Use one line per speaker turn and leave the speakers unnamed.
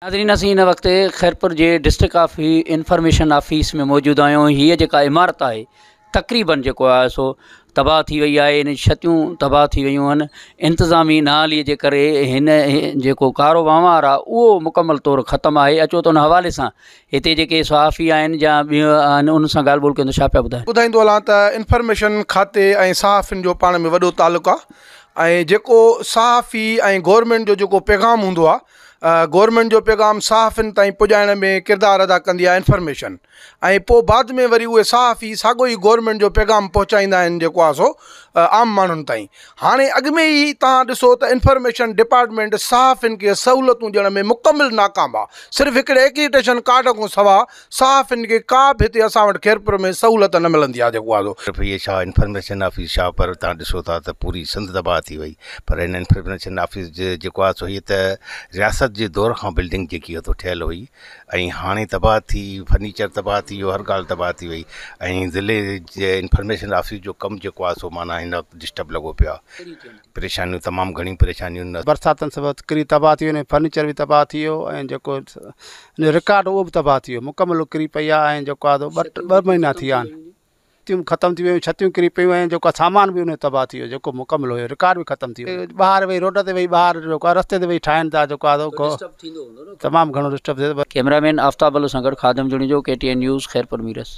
नाज़रीन असीं इन वक्त खैरपुर के डिस्ट्रिक्ट इंफॉर्मेशन ऑफिस में मौजूद आहियूं। हीअ जेका इमारत है तकरीबन जेको आहे सो तबाह थी वई आहे। इन छतियूं तबाह थी वयूं आहिनि। इंतज़ामी नालीअ जे करे हिन जेको कारो वहिंवार आहे उहो मुकमल तौर ख़त्म आहे। अचो त उन हवाले सां हिते जेके सहाफ़ी आहिनि या ॿियो आहिनि उन सां ॻाल्हि ॿोल कयूं। छा पिया
ॿुधाईंदो हलां त इंफॉर्मेशन खाते ऐं सहाफ़ियुनि जो पाण में वॾो तालुक़ु आहे। ऐं जेको सहाफ़ी ऐं गवर्नमेंट जो जेको पैगाम हूंदो आहे, गवर्नमेंट जो पैगाम सहाफ़ियुनि ताईं पुॼाइण में किरदारु अदा कंदी आहे इंफॉर्मेशन। ऐं पोइ बाद में वरी उहे सहाफ़ी साॻियो ई गवर्नमेंट जो पैगाम पहुचाईंदा आहिनि जेको आहे सो आम माण्हुनि ताईं। हाणे अॻु में ई तव्हां ॾिसो त इंफॉर्मेशन डिपार्टमेंट सहाफ़ियुनि खे सहूलियतूं ॾियण में मुकमिल नाकाम आहे। सिर्फ़ु हिकिड़े एक्रीडेशन कार्ड खां सवाइ सहाफ़ियुनि खे का बि हिते असां वटि खैरपुर में सहूलियत न मिलंदी आहे। जेको आहे
सिर्फ़ु इहे छा इंफॉर्मेशन ऑफिस छा, पर तव्हां ॾिसो था त पूरी सिंध तबाह थी वई। पर हिन इंफॉर्मेशन ऑफिस जेको आहे सो हीअ त रियासत जे दौर खां बिल्डिंग जेकी आहे ठहियलु हुई ऐं हाणे तबाह थी, फर्नीचर तबाह थी वियो, हर ॻाल्हि तबाह थी वई। ऐं ज़िले जे इंफॉर्मेशन ऑफिस जो कमु जेको आहे सो माना हिन डिस्टर्ब लॻो पियो आहे। परेशानियूं तमामु घणियूं परेशानियूं
बरसातनि सबबु किरी तबाह थी वियो, फर्नीचर भी तबाह थी वियो ऐं जेको रिकॉर्ड उहो बि तबाह थी वियो, मुकमल किरी पई आहे। ऐं जेको आहे ॿ महीना थी विया आहिनि, छतियूं ख़तमु थी वियूं, छतियूं किरी पियूं ऐं जेको सामान बि उन तबाह थी वियो, जेको मुकमल हुयो रिकॉर्ड बि ख़तमु थी वियो। ॿाहिरि वेही रोड ते वेही ॿाहिरि जेको आहे रस्ते ते वेही ठाहिनि था, जेको आहे तमामु घणो डिस्टर्ब थिए।
कैमरामैन आफ्ताब अल सां गॾु ख़ादिम जुड़िजो, KTN न्यूज़ खैरपुर मीरस।